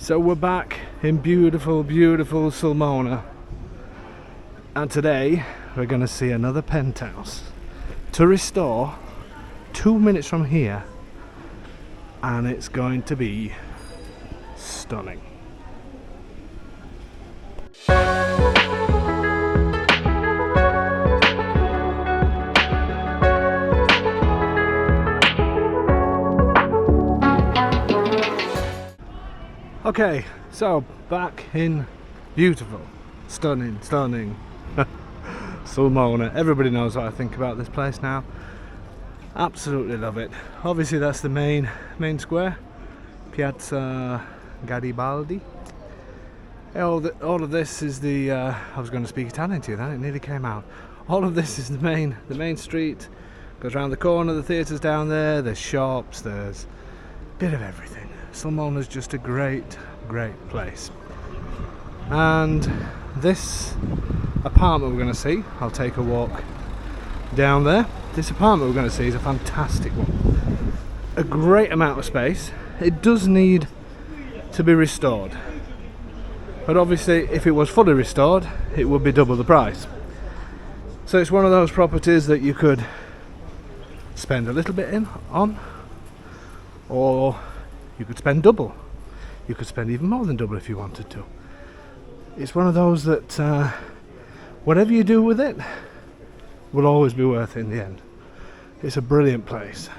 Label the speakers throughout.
Speaker 1: So we're back in beautiful, beautiful Sulmona, and today we're going to see another penthouse to restore 2 minutes from here, and it's going to be stunning. Okay, so back in beautiful, stunning Sulmona. Everybody knows what I think about this place now. Absolutely love it. Obviously that's the main square, Piazza Garibaldi. All of this is the I was going to speak Italian to you then, it nearly came out. All of this is the main street, goes around the corner, the theatre's down there, there's shops, there's a bit of everything. Sulmona's just a great place. And this apartment we're going to see, I'll take a walk down there. This apartment we're going to see is a fantastic one. A great amount of space. It does need to be restored, but obviously if it was fully restored it would be double the price. So it's one of those properties that you could spend a little bit on, or you could spend double. You could spend even more than double if you wanted to. It's one of those that whatever you do with it will always be worth it in the end. It's a brilliant place,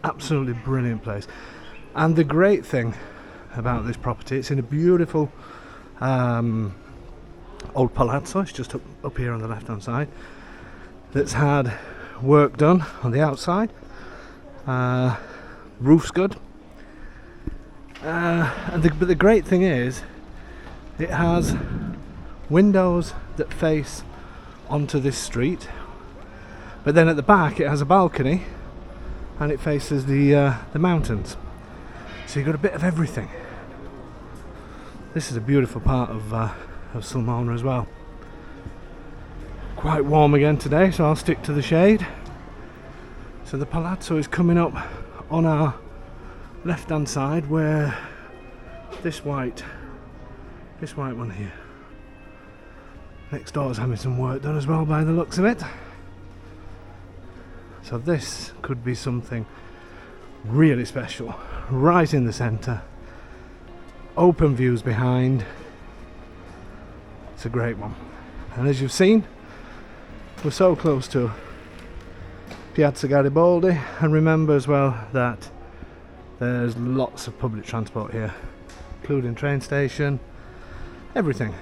Speaker 1: absolutely brilliant place. And the great thing about this property, it's in a beautiful old palazzo. It's just up here on the left hand side, that's had work done on the outside. Roof's good. But the great thing is it has windows that face onto this street, but then at the back it has a balcony and it faces the mountains, so you've got a bit of everything. This is a beautiful part of Sulmona as well. Quite warm again today, so I'll stick to the shade. So the palazzo is coming up on our left hand side, where this white one here next door is having some work done as well by the looks of it. So this could be something really special, right in the centre, open views behind. It's a great one, and as you've seen, we're so close to Piazza Garibaldi. And remember as well that there's lots of public transport here, including train station, everything.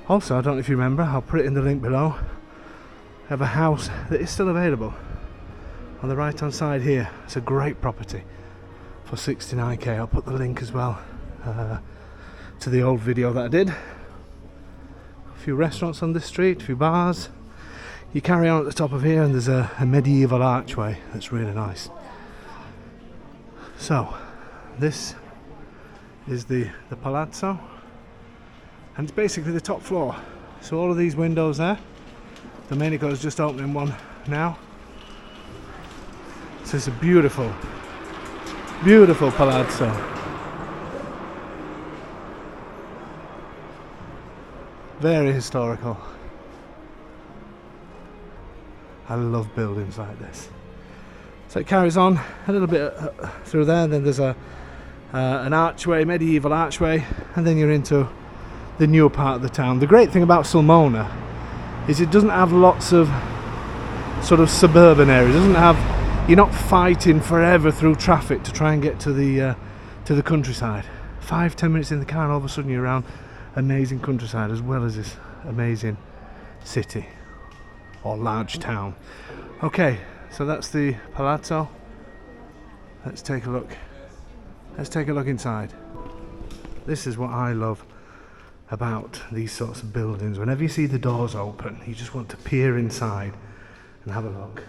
Speaker 1: Also, I don't know if you remember, I'll put it in the link below, I have a house that is still available on the right hand side here. It's a great property for 69k. I'll put the link as well to the old video that I did. A few restaurants on this street, a few bars. You carry on at the top of here and there's a medieval archway that's really nice. So this is the palazzo, and it's basically the top floor. So all of these windows there, Domenico is just opening one now. So it's a beautiful palazzo. Very historical. I love buildings like this. So it carries on a little bit through there, and then there's an archway, medieval archway, and then you're into the newer part of the town. The great thing about Sulmona is it doesn't have lots of sort of suburban areas. It doesn't have, you're not fighting forever through traffic to try and get to the countryside. 5-10 minutes in the car and all of a sudden you're around amazing countryside as well as this amazing city or large town. Okay, so that's the palazzo. Let's take a look. Let's take a look inside. This is what I love about these sorts of buildings. Whenever you see the doors open, you just want to peer inside and have a look.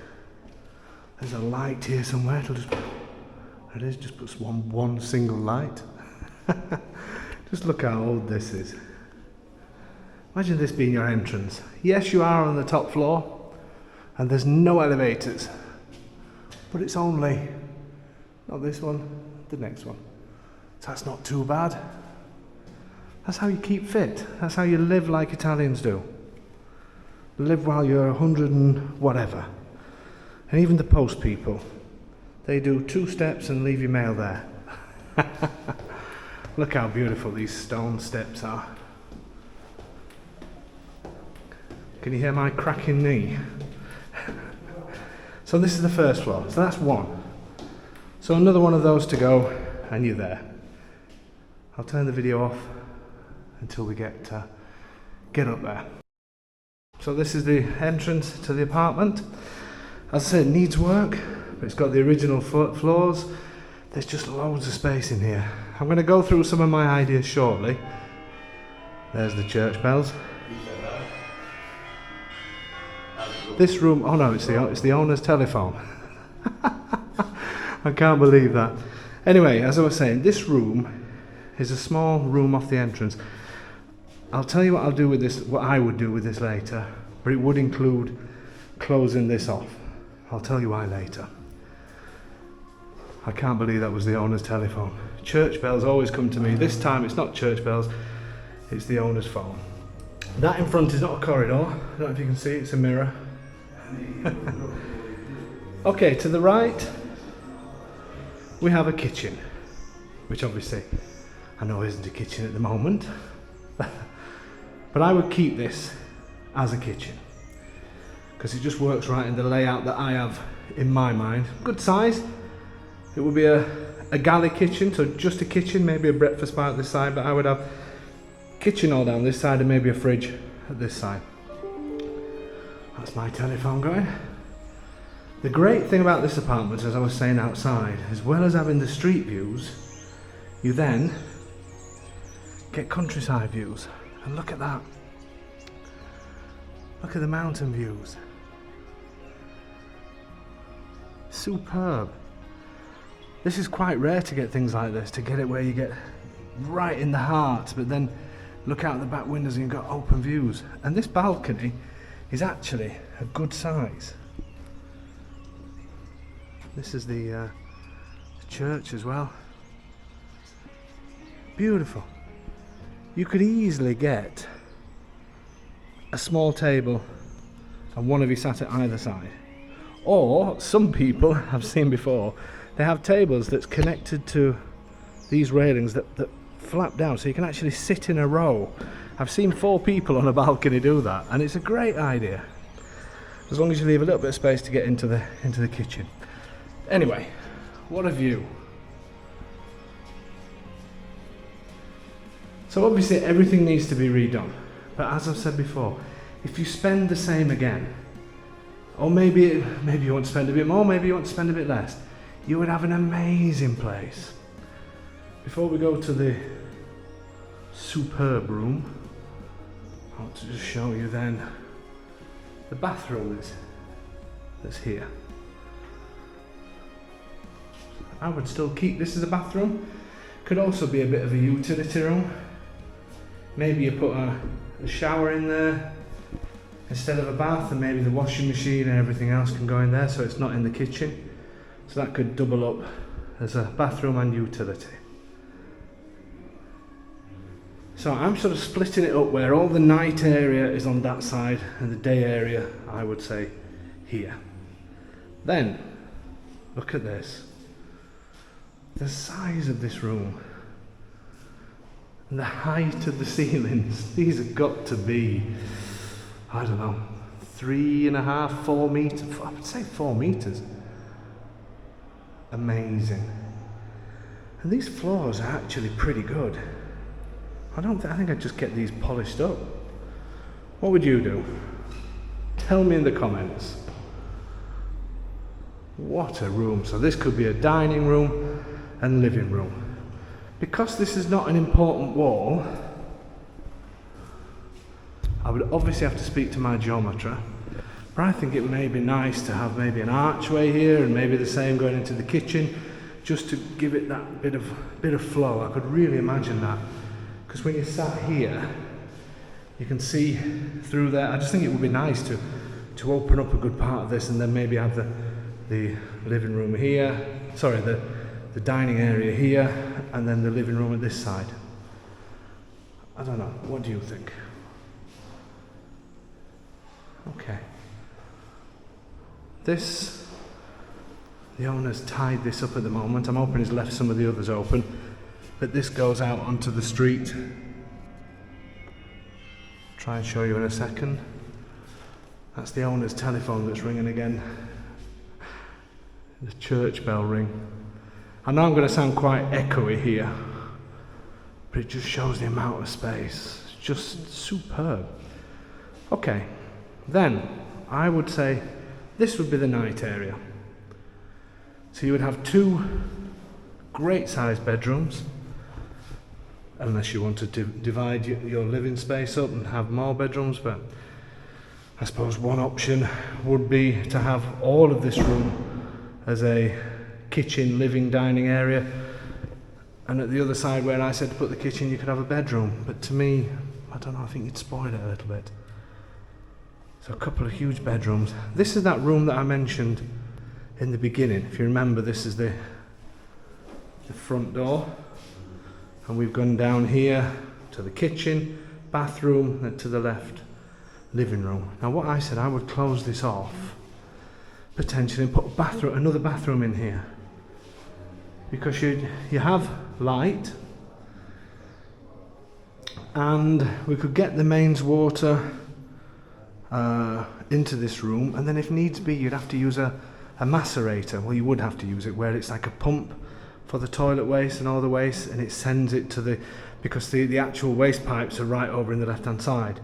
Speaker 1: There's a light here somewhere. It'll just, there it is, just puts one single light. Just look how old this is. Imagine this being your entrance. Yes, you are on the top floor and there's no elevators, but it's only, not this one, the next one. So that's not too bad. That's how you keep fit. That's how you live like Italians do. Live while you're 100 and whatever. And even the post people, they do 2 steps and leave your mail there. Look how beautiful these stone steps are. Can you hear my cracking knee? So this is the first floor, so that's one. So another one of those to go, and you're there. I'll turn the video off until we get up there. So this is the entrance to the apartment. As I said, it needs work, but it's got the original floors. There's just loads of space in here. I'm going to go through some of my ideas shortly. There's the church bells. This room, oh no, it's the owner's telephone. I can't believe that. Anyway, as I was saying, this room is a small room off the entrance. I'll tell you what I'll do with this, what I would do with this later, but it would include closing this off. I'll tell you why later. I can't believe that was the owner's telephone. Church bells always come to me. This time it's not church bells, it's the owner's phone. That in front is not a corridor. I don't know if you can see, it's a mirror. Okay, to the right we have a kitchen, which obviously I know isn't a kitchen at the moment, but I would keep this as a kitchen because it just works right in the layout that I have in my mind. Good size. It would be a galley kitchen, so just a kitchen, maybe a breakfast bar at this side, but I would have kitchen all down this side and maybe a fridge at this side. That's my telephone going. The great thing about this apartment, as I was saying outside, as well as having the street views, you then get countryside views. And look at that. Look at the mountain views. Superb. This is quite rare to get things like this, to get it where you get right in the heart, but then look out the back windows and you've got open views. And this balcony is actually a good size. This is the church as well. Beautiful. You could easily get a small table and one of you sat at either side. Or some people I've seen before, they have tables that's connected to these railings that flap down, so you can actually sit in a row. I've seen 4 people on a balcony do that, and it's a great idea, as long as you leave a little bit of space to get into the kitchen. Anyway, what a view. So obviously everything needs to be redone, but as I've said before, if you spend the same again, or maybe you want to spend a bit more, maybe you want to spend a bit less, you would have an amazing place. Before we go to the superb room, I want to just show you then the bathroom that's here. I would still keep this as a bathroom. Could also be a bit of a utility room. Maybe you put a shower in there instead of a bath, and maybe the washing machine and everything else can go in there, so it's not in the kitchen. So that could double up as a bathroom and utility. So I'm sort of splitting it up where all the night area is on that side and the day area, I would say, here. Then, look at this. The size of this room and the height of the ceilings. These have got to be, I don't know, 3.5, 4 meters. I would say 4 meters. Amazing. And these floors are actually pretty good. I think I'd just get these polished up. What would you do? Tell me in the comments. What a room. So this could be a dining room and living room. Because this is not an important wall, I would obviously have to speak to my geometer, but I think it may be nice to have maybe an archway here and maybe the same going into the kitchen, just to give it that bit of flow. I could really imagine that, because when you're sat here you can see through there. I just think it would be nice to open up a good part of this and then maybe have the living room here, sorry, the dining area here, and then the living room at this side. I don't know, what do you think? Okay. This, the owner's tied this up at the moment. I'm hoping he's left some of the others open. But this goes out onto the street. Try and show you in a second. That's the owner's telephone that's ringing again. The church bell ring. I know I'm going to sound quite echoey here, but it just shows the amount of space. It's just superb. Okay, then I would say this would be the night area. So you would have 2 great sized bedrooms, unless you wanted to divide your living space up and have more bedrooms, but I suppose one option would be to have all of this room as a kitchen, living, dining area, and at the other side where I said to put the kitchen you could have a bedroom, but to me, I don't know, I think you'd spoil it a little bit. So a couple of huge bedrooms. This is that room that I mentioned in the beginning. If you remember, this is the front door, and we've gone down here to the kitchen, bathroom, and to the left, living room. Now what I said, I would close this off potentially and put another bathroom in here, because you have light, and we could get the mains water into this room, and then if needs be you'd have to use a macerator. Well, you would have to use it where it's like a pump for the toilet waste and all the waste, and it sends it to because the actual waste pipes are right over in the left hand side.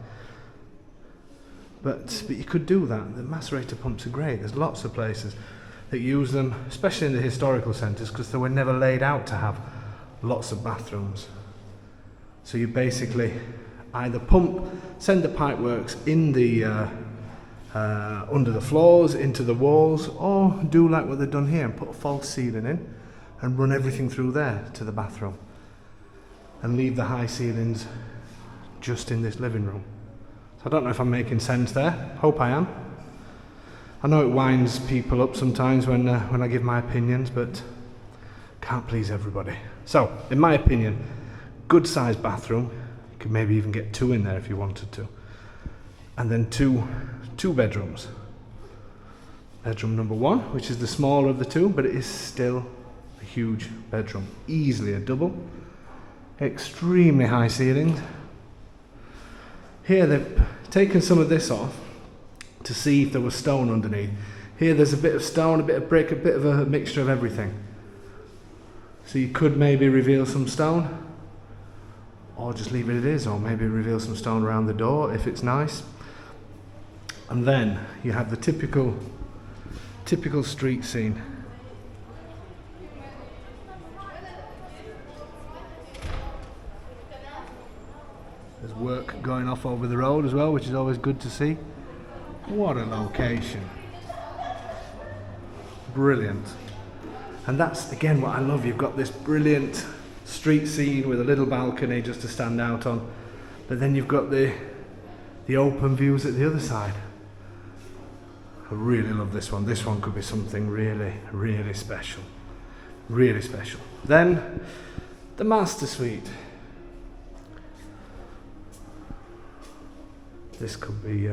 Speaker 1: But you could do that. The macerator pumps are great. There's lots of places that use them, especially in the historical centres, because they were never laid out to have lots of bathrooms. So you basically either send the pipe works in the under the floors, into the walls, or do like what they've done here and put a false ceiling in and run everything through there to the bathroom, and leave the high ceilings just in this living room. So I don't know if I'm making sense there. Hope I am. I know it winds people up sometimes when I give my opinions, but can't please everybody. So, in my opinion, good sized bathroom. You could maybe even get 2 in there if you wanted to. And then two bedrooms. Bedroom number 1, which is the smaller of the 2, but it is still a huge bedroom. Easily a double. Extremely high ceilings. Here they've taken some of this off to see if there was stone underneath. Here there's a bit of stone, a bit of brick, a bit of a mixture of everything. So you could maybe reveal some stone, or just leave it as it is, or maybe reveal some stone around the door if it's nice. And then you have the typical street scene. There's work going off over the road as well, which is always good to see. What a location. Brilliant. And that's again what I love. You've got this brilliant street scene with a little balcony just to stand out on, but then you've got the open views at the other side. I really love this one. This one could be something really, really special. Really special. Then the master suite. This could be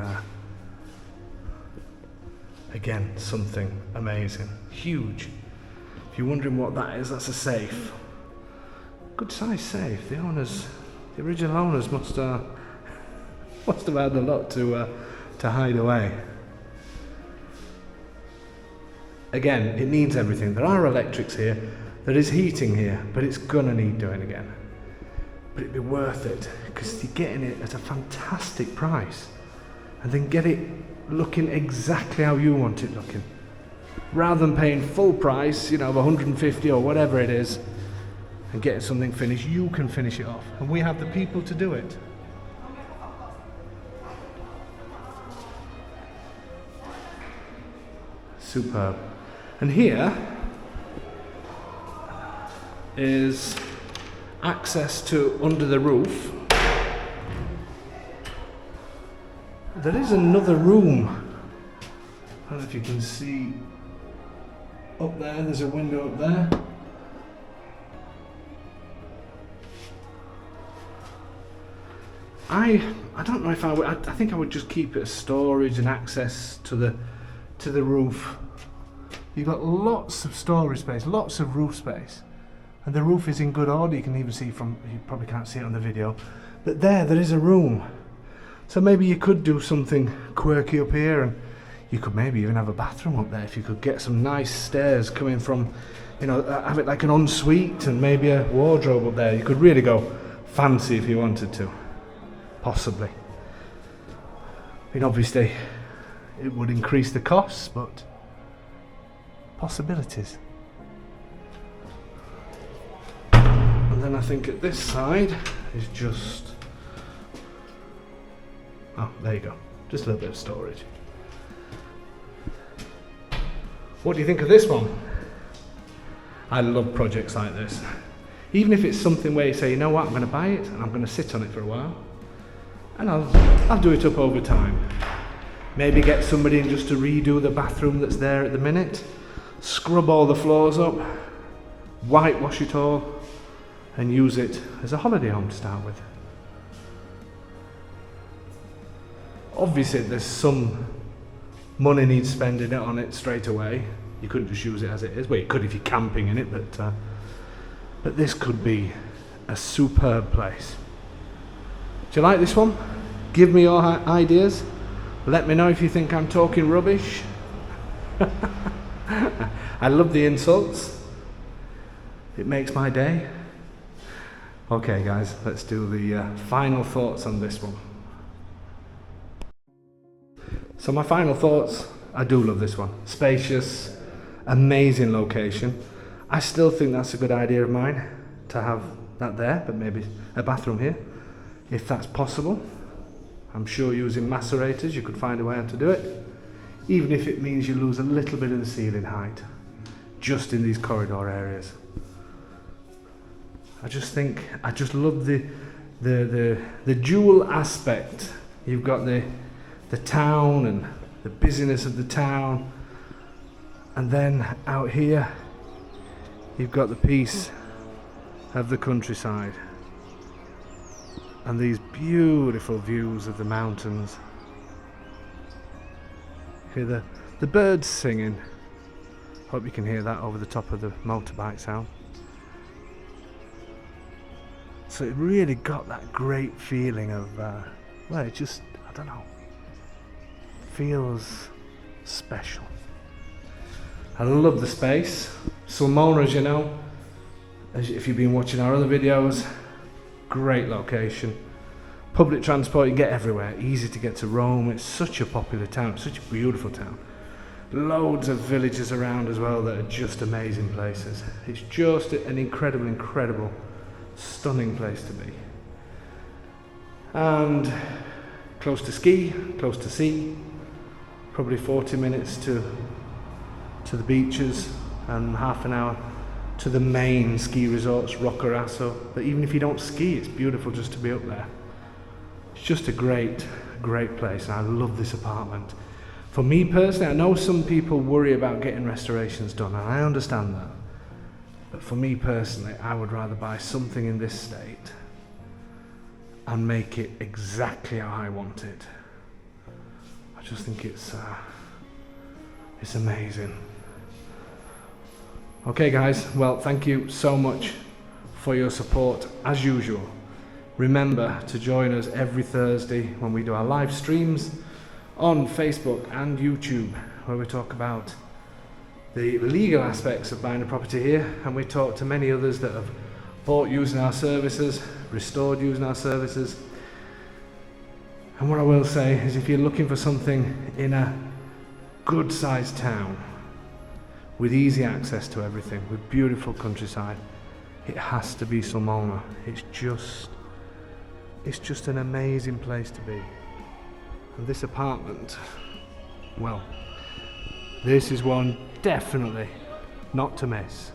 Speaker 1: again something amazing. Huge. If you're wondering what that is, that's a safe. Good size safe. The original owners must have had a lot to hide away. Again, it needs everything. There are electrics here, there is heating here, but it's gonna need doing again. But it'd be worth it, because you're getting it at a fantastic price, and then get it looking exactly how you want it looking. Rather than paying full price, of 150 or whatever it is, and getting something finished, you can finish it off. And we have the people to do it. Superb. And here is access to under the roof. There is another room. I don't know if you can see up there, there's a window up there. I don't know if I would. I think I would just keep it as storage and access to the roof. You've got lots of storage space, lots of roof space, and the roof is in good order. You can even see from, you probably can't see it on the video, but there is a room. So maybe you could do something quirky up here, and you could maybe even have a bathroom up there if you could get some nice stairs coming from, you know, have it like an ensuite and maybe a wardrobe up there. You could really go fancy if you wanted to, possibly. I mean, obviously it would increase the costs, but possibilities. And then I think at this side is just, oh, there you go, just a little bit of storage. What do you think of this one? I love projects like this. Even if it's something where you say, you know what, I'm going to buy it and I'm going to sit on it for a while, and I'll do it up over time. Maybe get somebody in just to redo the bathroom that's there at the minute, scrub all the floors up, whitewash it all, and use it as a holiday home to start with. Obviously there's some money needs spending on it straight away. You couldn't just use it as it is. Well, you could if you're camping in it, but this could be a superb place. Do you like this one? Give me your ideas. Let me know if you think I'm talking rubbish. I love the insults. It makes my day. Okay guys, let's do the final thoughts on this one. So my final thoughts, I do love this one. Spacious, amazing location. I still think that's a good idea of mine, to have that there, but maybe a bathroom here, if that's possible. I'm sure using macerators you could find a way how to do it, even if it means you lose a little bit of the ceiling height, just in these corridor areas. I just love the dual aspect. You've got the town and the busyness of the town, and then out here you've got the peace of the countryside and these beautiful views of the mountains. Hear the birds singing. Hope you can hear that over the top of the motorbike sound. So it really got that great feeling of well, it just, I don't know, feels special. I love the space. Sulmona, as you know, if you've been watching our other videos, great location. Public transport, you can get everywhere, easy to get to Rome. It's such a popular town, it's such a beautiful town. Loads of villages around as well that are just amazing places. It's just an incredible, stunning place to be. And close to ski, close to sea, probably 40 minutes to the beaches and half an hour to the main ski resorts, Roccaraso. But even if you don't ski, it's beautiful just to be up there. It's just a great place, and I love this apartment. For me personally, I know some people worry about getting restorations done, and I understand that. But for me personally, I would rather buy something in this state and make it exactly how I want it. I just think it's amazing. Okay guys, well, thank you so much for your support as usual. Remember to join us every Thursday when we do our live streams on Facebook and YouTube, where we talk about the legal aspects of buying a property here, and we talk to many others that have bought using our services, restored using our services. And what I will say is, if you're looking for something in a good sized town with easy access to everything, with beautiful countryside, it has to be Sulmona. It's just an amazing place to be. And this apartment, well, this is one definitely not to miss.